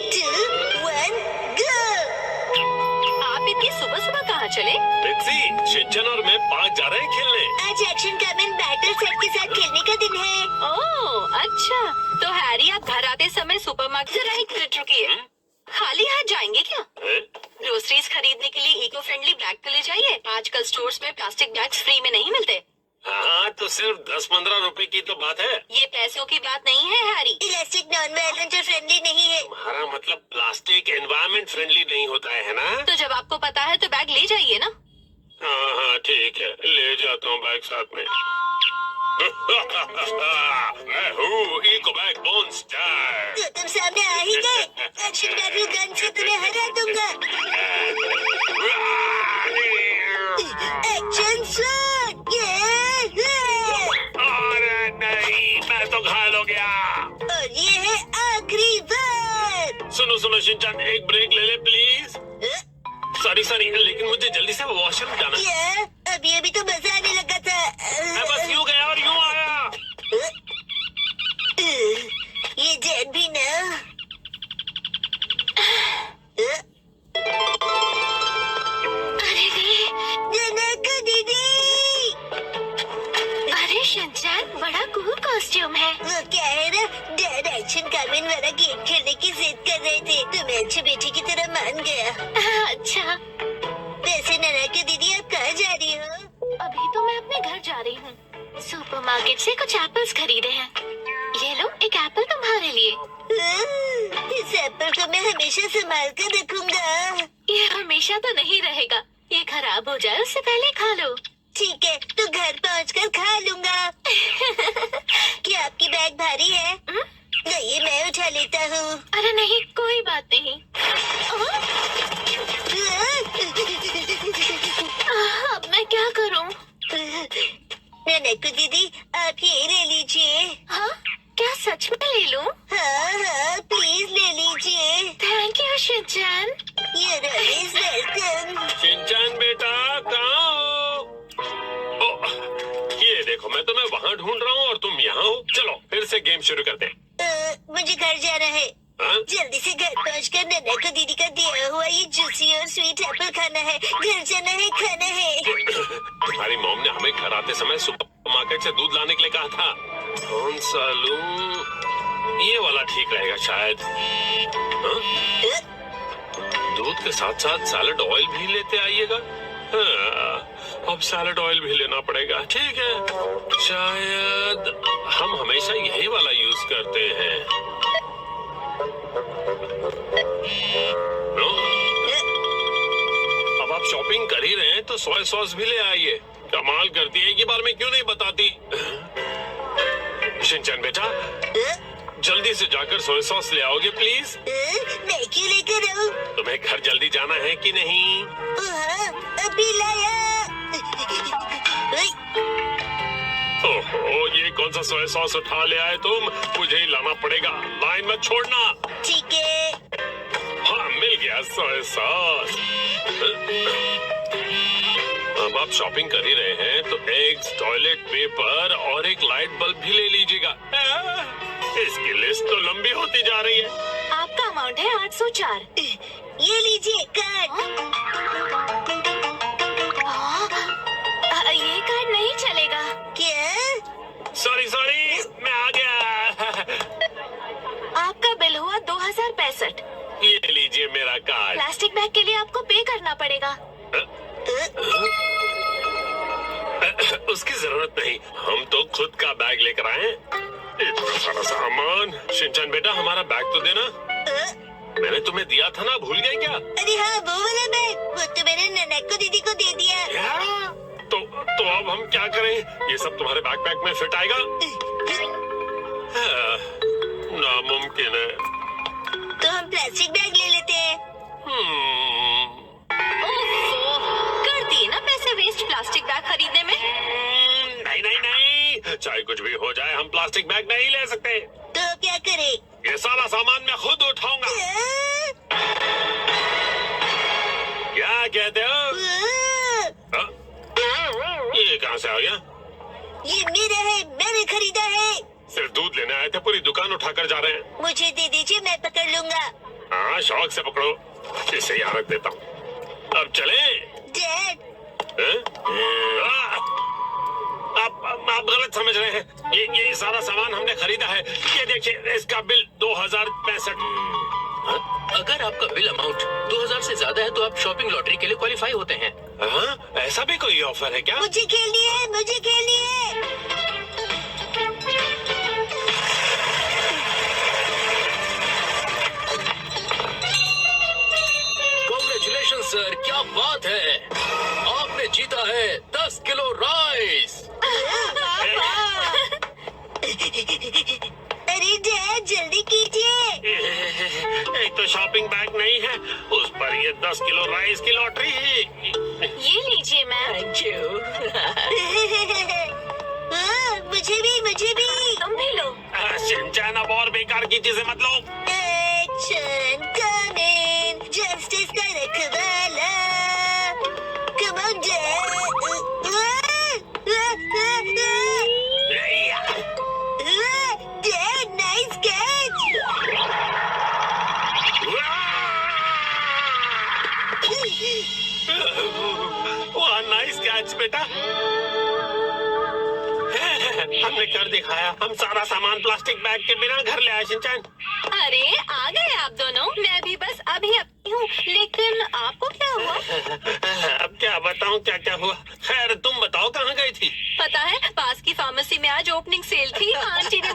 2, 1, go! आप इतनी सुबह सुबह कहाँ चले? रिक्सी, शिनचैन और मैं पार्क जा रहे हैं खेलने। आज एक्शन कमेंट बैटल सेट के साथ खेलने का दिन है। ओह अच्छा, तो हैरी आप घर आते समय सुपरमार्केट जरा एक मिनट रुकिए। खाली हाथ जाएंगे क्या? ग्रोसरीज खरीदने के लिए इको फ्रेंडली बैग तो ले जाइए। आजकल स्टोर्स में प्लास्टिक बैग्स फ्री में नहीं मिलते। हाँ, तो सिर्फ 10-15 रुपए की तो बात है। ये पैसों की बात नहीं है हैरी। इलास्टिक नॉन वायलेंट और फ्रेंडली नहीं है। तुम्हारा मतलब प्लास्टिक एनवायरमेंट फ्रेंडली नहीं होता है ना? तो जब आपको पता है तो बैग ले जाइए ना। हाँ हाँ ठीक है, ले जाता हूँ बैग साथ में। मैं हूँ इको बैग मॉन्स्टर। तो तुम सामने आ ही गए। एक्शन बैटल गन से तुम्हें हरा दूंगा। Action shot! अरे नहीं, मैं तो घायल हो गया। और ये है आखिरी बार। सुनो सुनो शिनचैन, एक ब्रेक ले ले प्लीज। सॉरी, लेकिन मुझे जल्दी से वॉशरूम जाना है। क्या? अभी तो मजा आने लगा था। मैं बस यूं गया और यूं आया। ये जेट भी ना। अरे रे, जनक दीदी। अरे शिनचैन, बड़ा कूल कॉस्ट्यूम है। वो क्या है ना, डैड एक्शन कमेंट वाला गेम खेलने की जिद कर रहे थे तो मैं अच्छी बेटी की तरह मान गया। अच्छा, वैसे ननक दीदी आप कहाँ जा रही हो? अभी तो मैं अपने घर जा रही हूँ। सुपरमार्केट से कुछ एप्पल्स खरीदे हैं। ये लो, एक एप्पल तुम्हारे लिए। इस एप्पल को मैं हमेशा संभाल कर रखूंगा। ये हमेशा तो नहीं रहेगा। ये खराब हो जाए उससे पहले खा लो। ठीक है, तो घर पहुंचकर खा लूंगा। क्या आपकी बैग भारी है? नहीं, मैं उठा लेता हूँ। अरे नहीं, कोई बात नहीं। अब मैं क्या करूँ? ननकू दीदी, आप ये ले लीजिए। हाँ, क्या सच में ले लूँ? हाँ, प्लीज ले लीजिए। Thank you Shinchan. You're always welcome। Shinchan बेटा, कहाँ हो? ये देखो, मैं तुम्हें वहाँ ढूंढ रहा हूँ और तुम यहाँ हो। चलो फिर से गेम शुरू करते हैं। मुझे घर जाना है। हाँ? जल्दी से घर पहुंचकर ननकू दीदी का दिया हुआ ये जूसी और स्वीट एप्पल खाना है। घर जाना है, खाना है। तुम्हारी मॉम ने हमें घर आते समय सुपरमार्केट से दूध लाने के लिए कहा था। कौन सा लूं? ये वाला ठीक रहेगा शायद। हाँ? दूध के साथ साथ सैलेड ऑयल भी लेते आइएगा। हाँ, अब सैलेड ऑयल भी लेना पड़ेगा। ठीक है, शायद हम हमेशा यही वाला यूज करते हैं। अब आप शॉपिंग कर ही रहे हैं तो सोया सॉस भी ले आइए। कमाल करती है, एक ही बार में क्यों नहीं बताती? शिनचैन बेटा, जल्दी से जाकर सोया सॉस ले आओगे प्लीज। मैं क्यों लेकर आऊं? तुम्हें घर जल्दी जाना है कि नहीं? हाँ, अभी लाया। ओहो, ये कौन सा सोया सॉस उठा ले आए तुम? मुझे ही लाना पड़ेगा, लाइन मत छोड़ना। ठीक है। हाँ, मिल गया सोया सॉस। अब आप शॉपिंग कर ही रहे हैं तो एग्स, टॉयलेट पेपर और एक लाइट बल्ब भी ले लीजिएगा। इसकी लिस्ट तो लंबी होती जा रही है। आपका अमाउंट है 804। ये लीजिए कार्ड। ये कार्ड नहीं चलेगा। क्या? सॉरी, मैं आ गया। आपका बिल हुआ 2065। ये लीजिए मेरा कार्ड। प्लास्टिक बैग के लिए आपको पे करना पड़ेगा। उसकी जरूरत नहीं, हम तो खुद का बैग लेकर आए हैं। इतना सारा सामान। शिनचैन बेटा, हमारा बैग तो देना। मैंने तुम्हें दिया था ना, भूल गए क्या? अरे हाँ, वो वाला बैग। वो तो मैंने ननकू दीदी को दे दिया। क्या? तो अब हम क्या करें? ये सब तुम्हारे बैकपैक में फिट आएगा? नामुमकिन है। तो हम प्लास्टिक बैग ले लेते हैं। ओफो, कर दिए ना पैसे वेस्ट प्लास्टिक बैग खरीदने में। नहीं, चाहे कुछ भी हो जाए हम प्लास्टिक बैग नहीं ले सकते। तो क्या करें? ये सारा सामान मैं खुद उठाऊंगा। क्या कहते हो? हाँ? ये कहाँ से आ गया? ये मेरा है, मैंने खरीदा है। सिर्फ दूध लेने आए थे, पूरी दुकान उठाकर जा रहे हैं। मुझे दे दीजिए, मैं पकड़ लूंगा। हाँ, शौक से पकड़ो। इसे यहाँ रख देता हूँ। अब चले। डैड, आप गलत समझ रहे हैं। ये सारा सामान हमने खरीदा है। ये देखिए, इसका बिल 2065। अगर आपका बिल अमाउंट 2000 से ज्यादा है तो आप शॉपिंग लॉटरी के लिए क्वालिफाई होते हैं। हाँ, ऐसा भी कोई ऑफर है क्या? मुझे खेलनी है, मुझे खेलनी है। कांग्रेचुलेशन सर, क्या बात है, आपने जीता है 10 किलो राइस। अरे डैड, जल्दी कीजिए। एक तो शॉपिंग बैग नहीं है, उस पर ये 10 किलो राइस की लॉटरी। ये लीजिए मैम। Thank you. हाँ, मुझे भी। तुम भी लो। शिनचैन, अब और बेकार की चीजें मत लो। एक्शन कमिंग, जस्टिस का रखवाला। Come on dad. Dad, nice catch. वाह, नाइस कैच बेटा। हमने कर दिखाया। हम सारा सामान प्लास्टिक बैग के बिना घर ले आए। शिनचैन, अरे आ गए आप दोनों। मैं भी बस अभी हूँ, लेकिन आपको क्या हुआ? अब क्या बताऊं क्या क्या हुआ। खैर, तुम बताओ, कहाँ गई थी? पता है, पास की फार्मेसी में आज ओपनिंग सेल थी। आंटी ने